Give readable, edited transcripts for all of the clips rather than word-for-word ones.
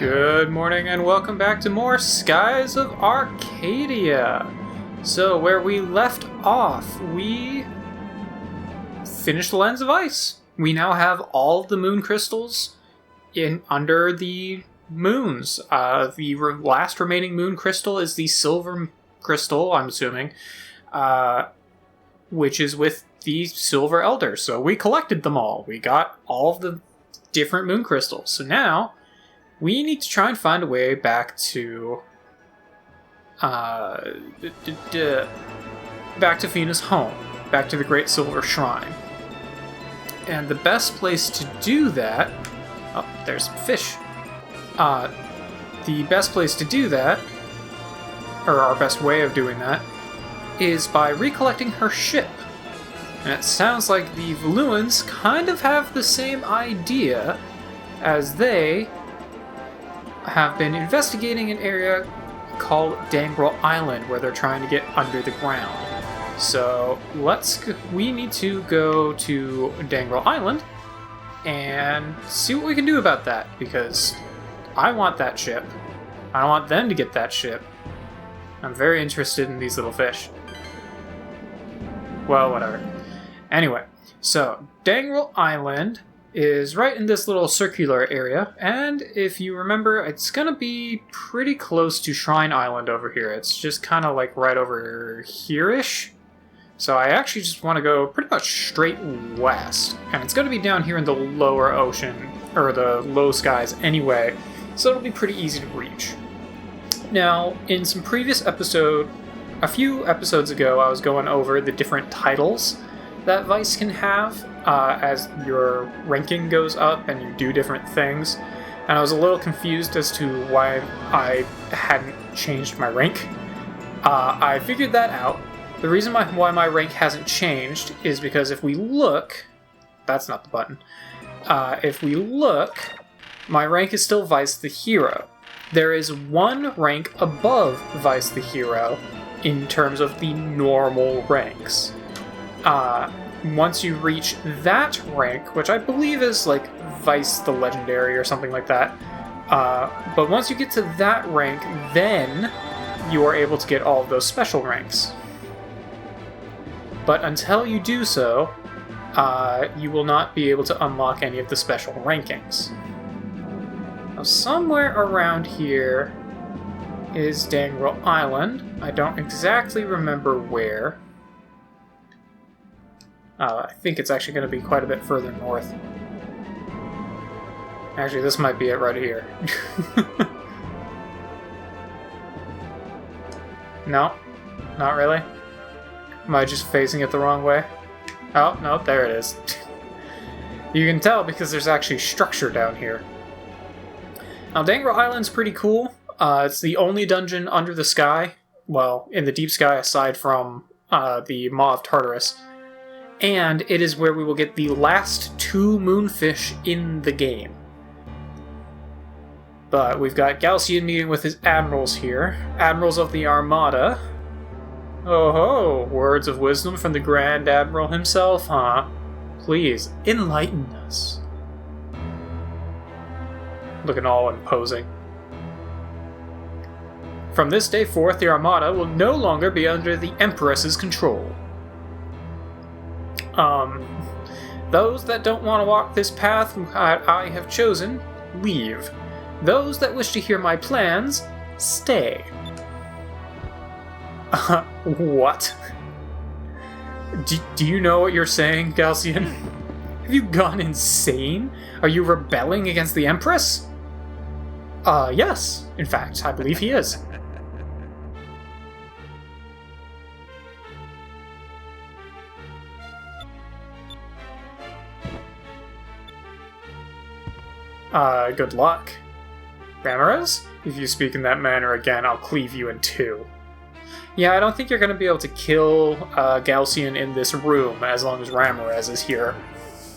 Good morning and welcome back to more Skies of Arcadia. So where we left off, we finished the Lens of Ice. We now have all the moon crystals under the moons. The last remaining moon crystal is the silver crystal, I'm assuming, which is with the Silver Elder. So we collected them all. We got all of the different moon crystals. So now we need to try and find a way back to back to Fina's home, back to the Great Silver Shrine. And the best place to do that... Oh, there's some fish. The best place to do that, or our best way of doing that, is by recollecting her ship. And it sounds like the Valuans kind of have the same idea, as they have been investigating an area called Dangral Island, where they're trying to get under the ground. So we need to go to Dangral Island and see what we can do about that, because I want that ship. I want them to get that ship. I'm very interested in these little fish. Well, whatever. Anyway, so Dangral Island is right in this little circular area, and if you remember, it's gonna be pretty close to Shrine Island over here. It's just kind of like right over here-ish. So I actually just want to go pretty much straight west, and it's gonna be down here in the lower ocean, or the low skies anyway, so it'll be pretty easy to reach. Now, in some previous episode, a few episodes ago, I was going over the different titles that Vice can have as your ranking goes up and you do different things. And I was a little confused as to why I hadn't changed my rank. I figured that out. The reason why my rank hasn't changed is because if we look... That's not the button. If we look, my rank is still Vice the Hero. There is one rank above Vice the Hero in terms of the normal ranks. Once you reach that rank, which I believe is like Vice the Legendary or something like that, but once you get to that rank, then you are able to get all of those special ranks. But until you do so, you will not be able to unlock any of the special rankings. Now, somewhere around here is Dangral Island. I don't exactly remember where. I think it's actually going to be quite a bit further north. Actually, this might be it right here. No, not really. Am I just facing it the wrong way? Oh, no, there it is. You can tell because there's actually structure down here. Now, Dangral Island's pretty cool. It's the only dungeon under the sky. Well, in the deep sky aside from the Maw of Tartarus. And it is where we will get the last 2 moonfish in the game. But we've got Galcian meeting with his admirals here. Admirals of the Armada. Oh ho, words of wisdom from the Grand Admiral himself, huh? Please, enlighten us. Looking all imposing. From this day forth, the Armada will no longer be under the Empress's control. Those that don't want to walk this path I have chosen, leave. Those that wish to hear my plans, stay. What? Do you know what you're saying, Galcian? Have you gone insane? Are you rebelling against the Empress? Yes. In fact, I believe he is. Good luck. Ramirez? If you speak in that manner again, I'll cleave you in 2. Yeah, I don't think you're going to be able to kill Galcian in this room as long as Ramirez is here.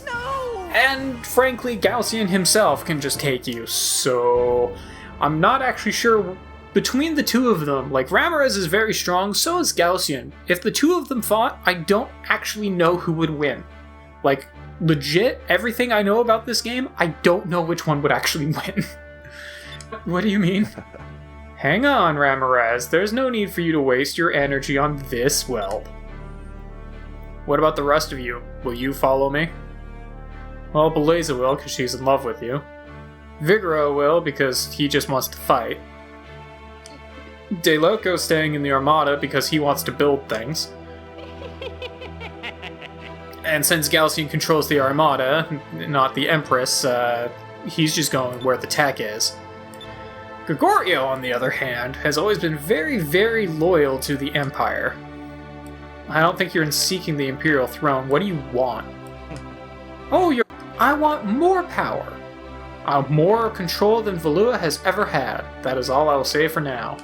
No! And frankly, Galcian himself can just take you, so I'm not actually sure between the two of them. Like, Ramirez is very strong, so is Galcian. If the two of them fought, I don't actually know who would win. Like, legit, everything I know about this game, I don't know which one would actually win. What do you mean? Hang on, Ramirez. There's no need for you to waste your energy on this whelp. What about the rest of you? Will you follow me? Well, Beleza will, because she's in love with you. Vigoro will, because he just wants to fight. De Loco's staying in the Armada because he wants to build things. And since Galcian controls the Armada, not the Empress, he's just going where the tech is. Gregorio, on the other hand, has always been very, very loyal to the Empire. I don't think you're in seeking the Imperial throne. What do you want? Oh, I want more power. More control than Valua has ever had. That is all I will say for now.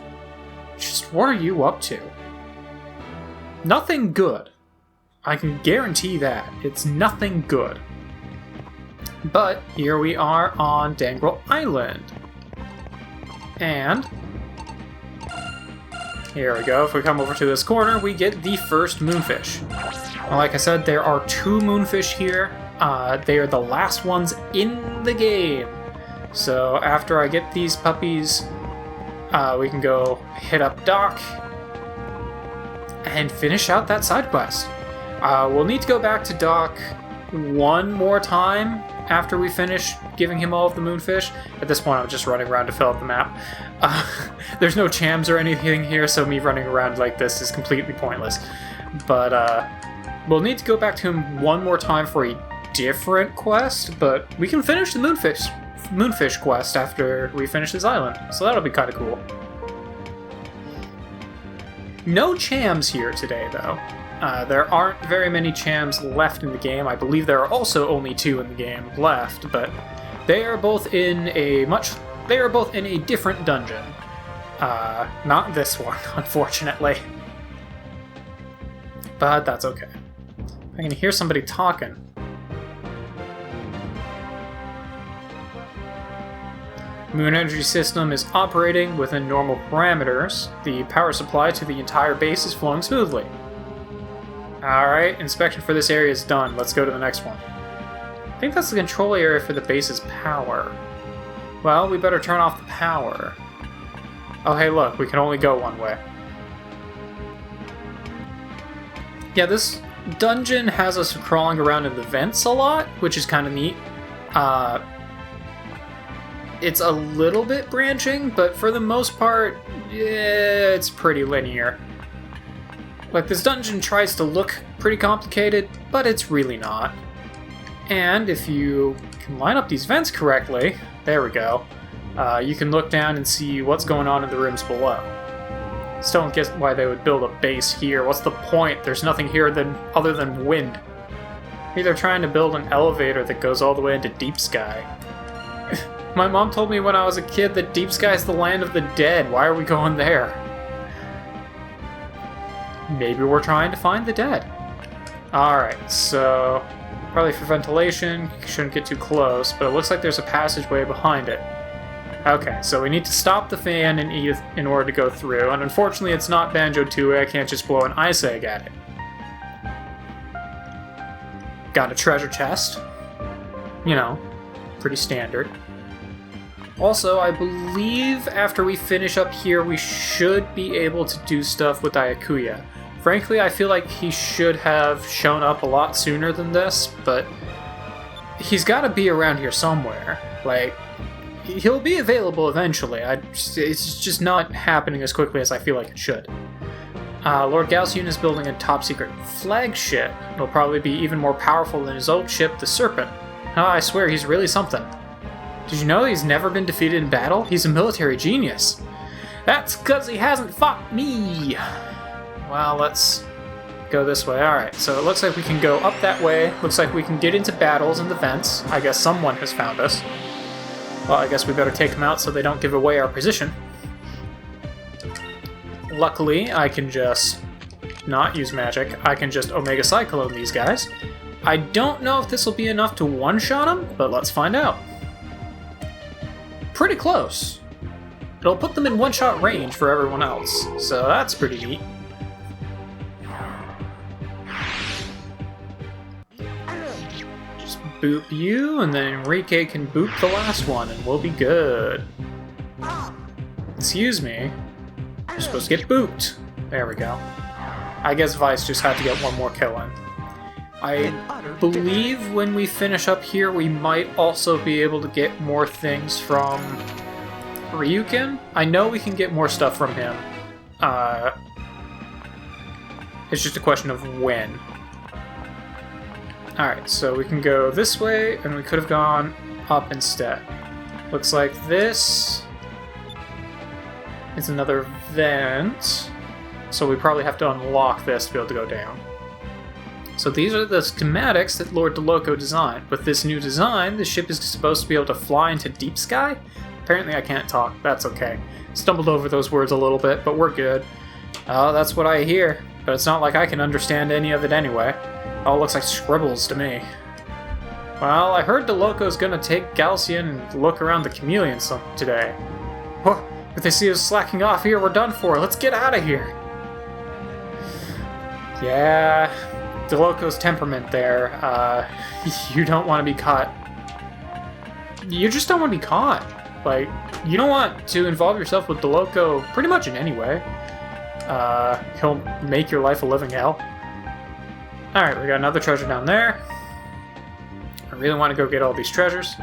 Just what are you up to? Nothing good. I can guarantee that. It's nothing good. But here we are on Dangral Island. And here we go. If we come over to this corner, we get the first moonfish. Like I said, there are 2 moonfish here. They are the last ones in the game. So after I get these puppies, we can go hit up Doc and finish out that side quest. We'll need to go back to Doc one more time after we finish giving him all of the moonfish. At this point, I'm just running around to fill out the map. There's no chams or anything here, so me running around like this is completely pointless. But we'll need to go back to him one more time for a different quest, but we can finish the moonfish quest after we finish this island, so that'll be kind of cool. No chams here today, though. There aren't very many chams left in the game. I believe there are also only 2 in the game left, but they are both in a different dungeon. Not this one, unfortunately. But that's okay. I can hear somebody talking. Moon Energy System is operating within normal parameters. The power supply to the entire base is flowing smoothly. Alright, inspection for this area is done. Let's go to the next one. I think that's the control area for the base's power. Well, we better turn off the power. Oh hey look, we can only go one way. Yeah, this dungeon has us crawling around in the vents a lot, which is kind of neat. It's a little bit branching, but for the most part, yeah, it's pretty linear. Like, this dungeon tries to look pretty complicated, but it's really not. And if you can line up these vents correctly, there we go, you can look down and see what's going on in the rooms below. Still don't get why they would build a base here. What's the point? There's nothing here other than wind. Maybe they're trying to build an elevator that goes all the way into Deep Sky. My mom told me when I was a kid that Deep Sky is the land of the dead. Why are we going there? Maybe we're trying to find the dead. Alright, so probably for ventilation, shouldn't get too close, but it looks like there's a passageway behind it. Okay, so we need to stop the fan in order to go through, and unfortunately it's not Banjo-Tooie, I can't just blow an ice egg at it. Got a treasure chest. You know, pretty standard. Also, I believe after we finish up here, we should be able to do stuff with Ayakuya. Frankly, I feel like he should have shown up a lot sooner than this, but he's got to be around here somewhere. Like, he'll be available eventually. It's just not happening as quickly as I feel like it should. Lord Galcian is building a top-secret flagship. It'll probably be even more powerful than his old ship, the Serpent. I swear, he's really something. Did you know he's never been defeated in battle? He's a military genius. That's because he hasn't fought me. Well, let's go this way. Alright, so it looks like we can go up that way. Looks like we can get into battles in the vents. I guess someone has found us. Well, I guess we better take them out so they don't give away our position. Luckily, I can just not use magic. I can just Omega Cyclone these guys. I don't know if this will be enough to one-shot them, but let's find out. Pretty close. It'll put them in one-shot range for everyone else, so that's pretty neat. Just boop you, and then Enrique can boop the last one, and we'll be good. Excuse me. You're supposed to get booped. There we go. I guess Vice just had to get one more kill in. I believe when we finish up here, we might also be able to get more things from Ryukin. I know we can get more stuff from him. It's just a question of when. Alright, so we can go this way, and we could have gone up instead. Looks like this is another vent, so we probably have to unlock this to be able to go down. So these are the schematics that Lord DeLoco designed. With this new design, the ship is supposed to be able to fly into deep sky? Apparently I can't talk, that's okay. Stumbled over those words a little bit, but we're good. Oh, that's what I hear, but it's not like I can understand any of it anyway. All looks like scribbles to me. Well, I heard DeLoco's gonna take Galcian and look around the chameleon today. Oh, if they see us slacking off here, we're done for. Let's get out of here. Yeah, DeLoco's temperament there. You don't want to be caught. You just don't want to be caught. Like, you don't want to involve yourself with DeLoco pretty much in any way. He'll make your life a living hell. Alright, we got another treasure down there. I really want to go get all these treasures.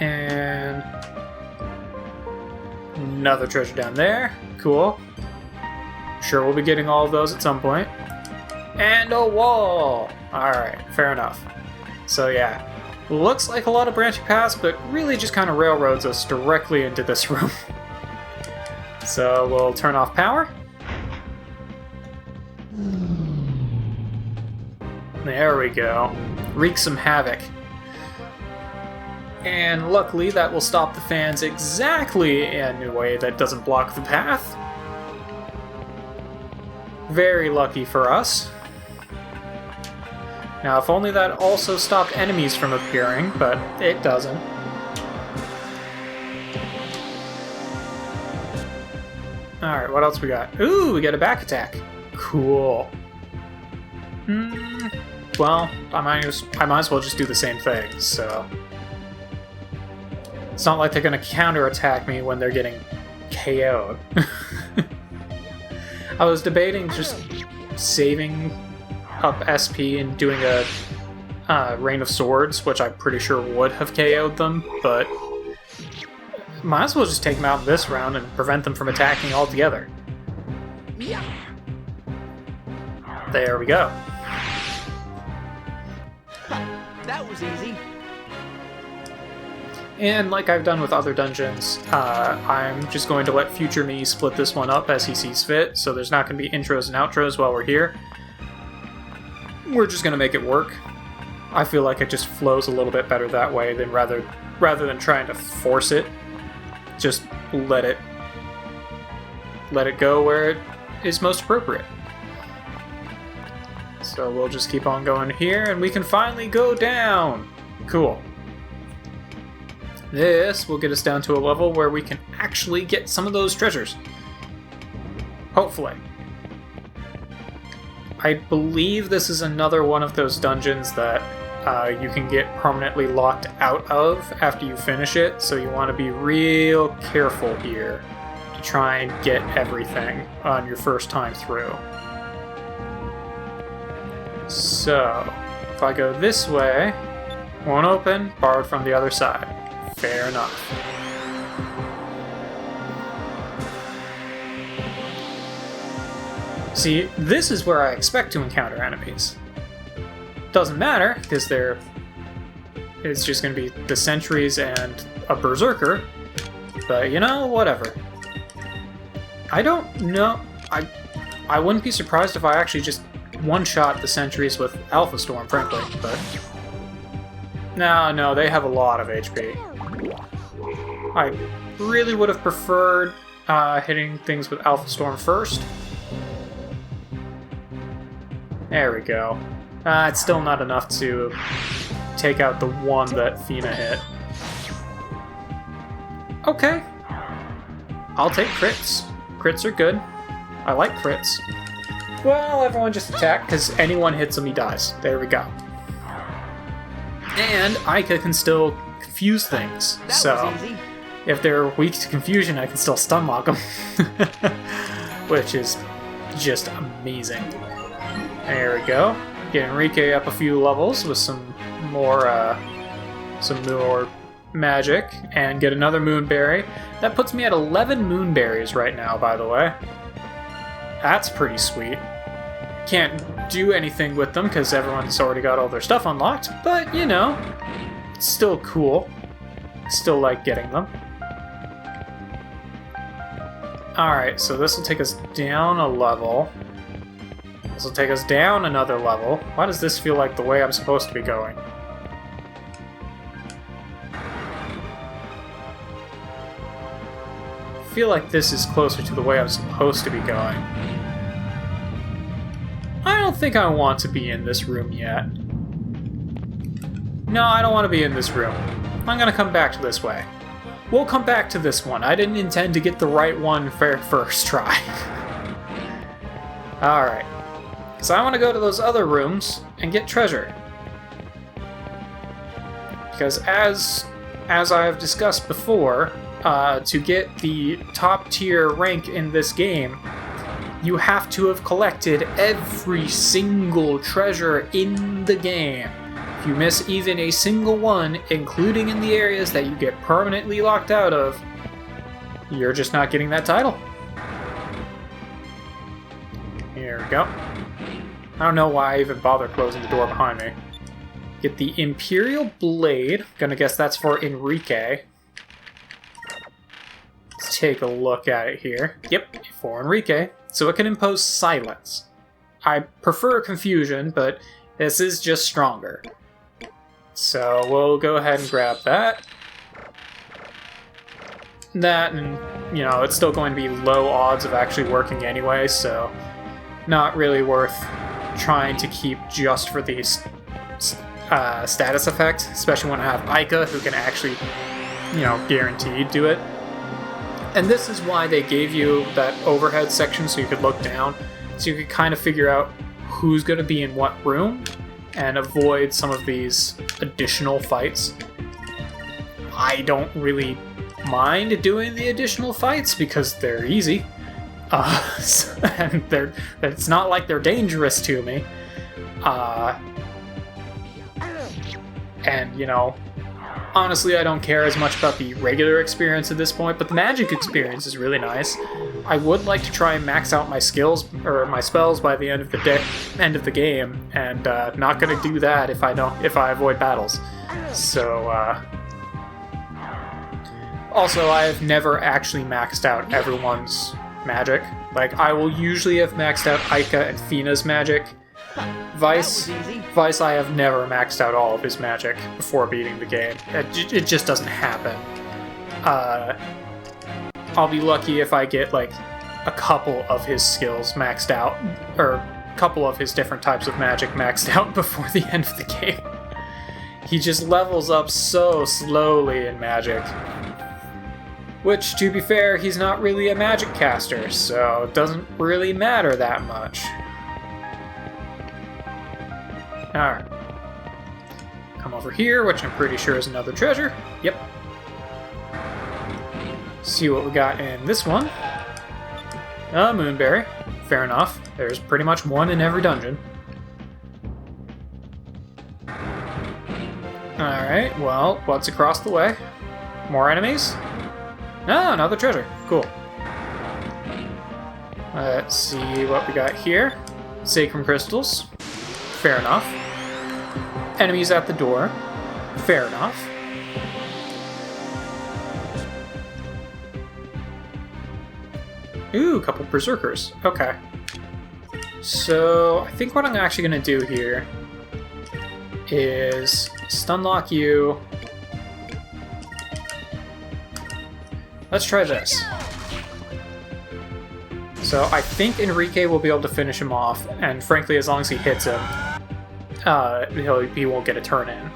And another treasure down there. Cool. Sure, we'll be getting all of those at some point. And a wall! Alright, fair enough. So yeah, looks like a lot of branching paths, but really just kind of railroads us directly into this room. So we'll turn off power. There we go. Wreak some havoc. And luckily that will stop the fans exactly in a way that doesn't block the path. Very lucky for us. Now if only that also stopped enemies from appearing, but it doesn't. Alright, what else we got? Ooh, we got a back attack. Cool. Well, I might as well just do the same thing, so... It's not like they're gonna counterattack me when they're getting KO'd. I was debating just saving up SP and doing a Rain of Swords, which I'm pretty sure would have KO'd them, but... Might as well just take them out in this round and prevent them from attacking altogether. There we go. That was easy. And like I've done with other dungeons, I'm just going to let future me split this one up as he sees fit, so there's not going to be intros and outros while we're here. We're just going to make it work. I feel like it just flows a little bit better that way than rather than trying to force it. Just let it go where it is most appropriate. So we'll just keep on going here, and we can finally go down! Cool. This will get us down to a level where we can actually get some of those treasures. Hopefully. I believe this is another one of those dungeons that you can get permanently locked out of after you finish it, so you want to be real careful here to try and get everything on your first time through. So, if I go this way, won't open, borrowed from the other side. Fair enough. See, this is where I expect to encounter enemies. Doesn't matter, because it's just going to be the sentries and a berserker, but you know, whatever. I don't know, I wouldn't be surprised if I actually just one-shot the sentries with Alpha Storm, frankly, but... No, they have a lot of HP. I really would have preferred hitting things with Alpha Storm first. There we go. It's still not enough to take out the one that Fina hit. Okay. I'll take crits. Crits are good. I like crits. Well, everyone just attack, because anyone hits him, he dies. There we go. And Aika can still confuse things, so if they're weak to confusion, I can still stun lock them. Which is just amazing. There we go. Get Enrique up a few levels with some more magic, and get another Moonberry. That puts me at 11 Moonberries right now, by the way. That's pretty sweet. Can't do anything with them because everyone's already got all their stuff unlocked, but you know, it's still cool. Still like getting them. Alright, so this will take us down a level. This will take us down another level. Why does this feel like the way I'm supposed to be going? I feel like this is closer to the way I'm supposed to be going. I don't think I want to be in this room yet. No, I don't want to be in this room. I'm gonna come back to this way. We'll come back to this one. I didn't intend to get the right one first try. Alright. So I want to go to those other rooms and get treasure. Because as I have discussed before, to get the top tier rank in this game, you have to have collected every single treasure in the game. If you miss even a single one, including in the areas that you get permanently locked out of, you're just not getting that title. Here we go. I don't know why I even bother closing the door behind me. Get the Imperial Blade. Gonna guess that's for Enrique. Let's take a look at it here. Yep, for Enrique. So it can impose silence. I prefer confusion, but this is just stronger. So we'll go ahead and grab that. That, and, you know, it's still going to be low odds of actually working anyway, so not really worth trying to keep just for these status effects, especially when I have Ica, who can actually, you know, guaranteed do it. And this is why they gave you that overhead section so you could look down, so you could kind of figure out who's going to be in what room and avoid some of these additional fights. I don't really mind doing the additional fights because they're easy. And it's not like they're dangerous to me. And, you know, honestly, I don't care as much about the regular experience at this point, but the magic experience is really nice. I would like to try and max out my skills, or my spells, by the end of the game, and not gonna do that if I avoid battles. So, also, I have never actually maxed out everyone's magic. Like, I will usually have maxed out Ica and Fina's magic. Vice, I have never maxed out all of his magic before beating the game. It just doesn't happen. I'll be lucky if I get, like, a couple of his skills maxed out, or a couple of his different types of magic maxed out before the end of the game. He just levels up so slowly in magic. Which, to be fair, he's not really a magic caster, so it doesn't really matter that much. Alright. Come over here, which I'm pretty sure is another treasure. Yep. See what we got in this one. Moonberry. Fair enough. There's pretty much one in every dungeon. Alright, well, what's across the way? More enemies? No, another treasure. Cool. Let's see what we got here. Sacrum crystals. Fair enough. Enemies at the door. Fair enough. Ooh, a couple berserkers. Okay. So, I think what I'm actually going to do here is stunlock you. Let's try this. So I think Enrique will be able to finish him off, and frankly, as long as he hits him, he won't get a turn in.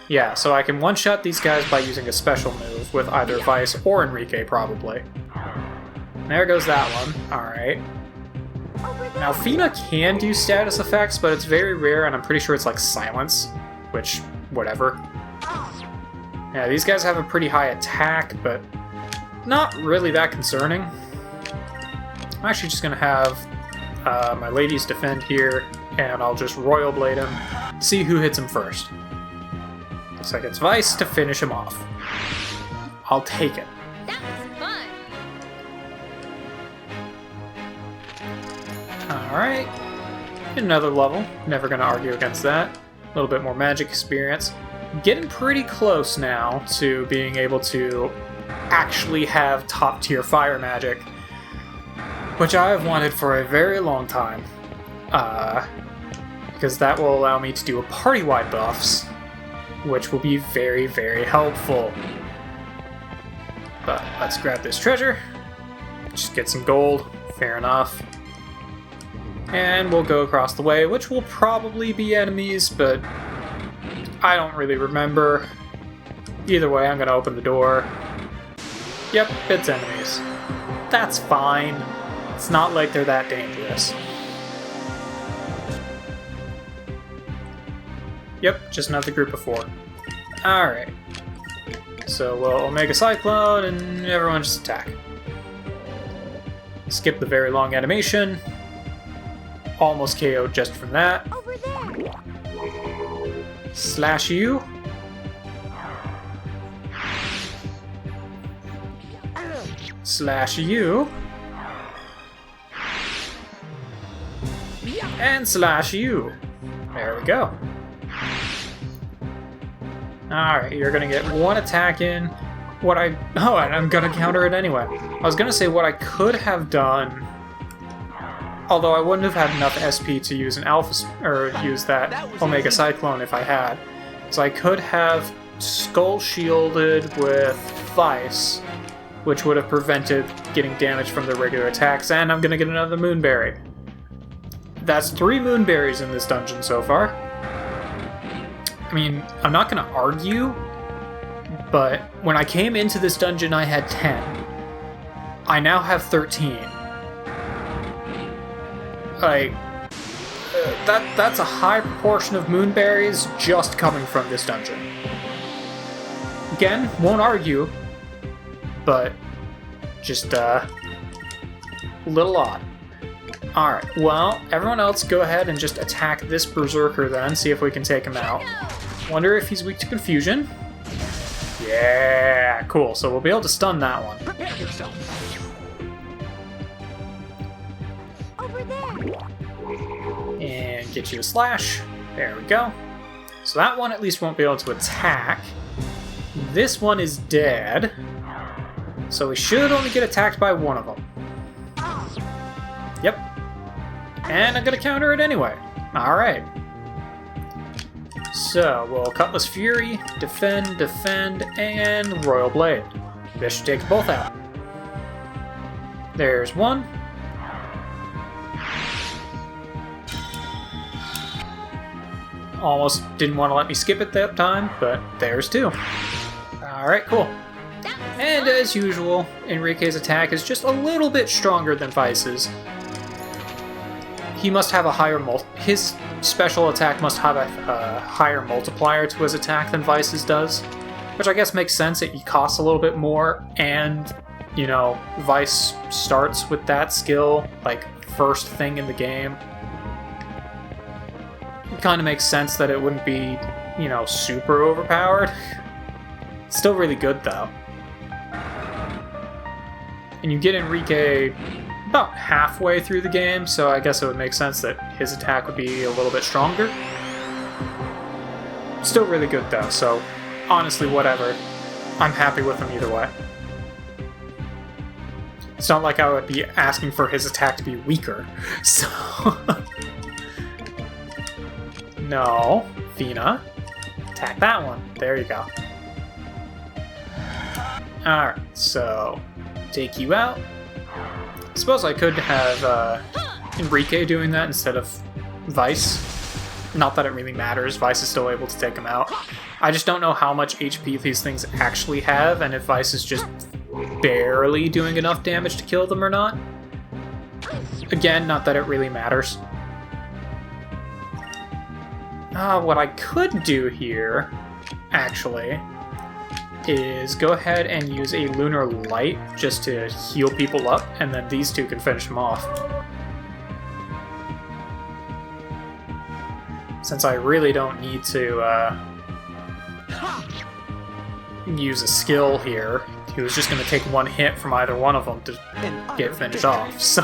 Yeah, so I can one-shot these guys by using a special move with either Vice or Enrique, probably. There goes that one. Alright. Now, Fina can do status effects, but it's very rare, and I'm pretty sure it's like silence, which, whatever. Yeah, these guys have a pretty high attack, but not really that concerning. I'm actually just going to have my ladies defend here, and I'll just Royal Blade him, see who hits him first. Looks like it's Vice to finish him off. I'll take it. That was fun. Alright. Another level. Never going to argue against that. A little bit more magic experience. Getting pretty close now to being able to actually have top tier fire magic, which I have wanted for a very long time, because that will allow me to do a party-wide buffs, which will be very, very helpful. But let's grab this treasure, just get some gold, fair enough, and we'll go across the way, which will probably be enemies, but I don't really remember. Either way, I'm gonna open the door. Yep, it's enemies. That's fine. It's not like they're that dangerous. Yep, just another group of 4. Alright. So we'll Omega Cyclone and everyone just attack. Skip the very long animation. Almost KO'd just from that. Over there. Slash you. Slash you. And slash you. There we go. Alright, you're gonna get 1 attack in. Oh, and I'm gonna counter it anyway. I was gonna say what I could have done, although I wouldn't have had enough SP to use an Alpha, or use that Omega Cyclone if I had. So I could have Skull Shielded with Vice, which would have prevented getting damage from the regular attacks, and I'm gonna get another Moonberry. That's 3 Moonberries in this dungeon so far. I mean, I'm not gonna argue, but when I came into this dungeon I had 10. I now have 13. Like, that's a high proportion of Moonberries just coming from this dungeon. Again, won't argue, but just a little odd. Alright, well, everyone else go ahead and just attack this Berserker then, see if we can take him out. Wonder if he's weak to confusion. Yeah, cool, so we'll be able to stun that one. Prepare yourself. Over there. And get you a slash. There we go. So that one at least won't be able to attack. This one is dead. So we should only get attacked by one of them. Yep. And I'm gonna counter it anyway. Alright. So, we'll Cutlass Fury, defend, and Royal Blade. This should take both out. There's one. Almost didn't want to let me skip it that time, but there's 2. Alright, cool. And as usual, Enrique's attack is just a little bit stronger than Vice's. He must have a higher his special attack must have a higher multiplier to his attack than Vice's does, which I guess makes sense. It costs a little bit more, and you know, Vice starts with that skill like first thing in the game. It kind of makes sense that it wouldn't be, you know, super overpowered. Still really good though. And you get Enrique about halfway through the game, so I guess it would make sense that his attack would be a little bit stronger. Still really good though, so honestly, whatever. I'm happy with him either way. It's not like I would be asking for his attack to be weaker, so... No, Fina. Attack that one. There you go. Alright, so... take you out. I suppose I could have Enrique doing that instead of Vice. Not that it really matters, Vice is still able to take him out. I just don't know how much HP these things actually have, and if Vice is just barely doing enough damage to kill them or not. Again, not that it really matters. What I could do here, actually, is go ahead and use a Lunar Light just to heal people up, and then these two can finish them off. Since I really don't need to use a skill here, he was just going to take one hit from either one of them to get finished off, so...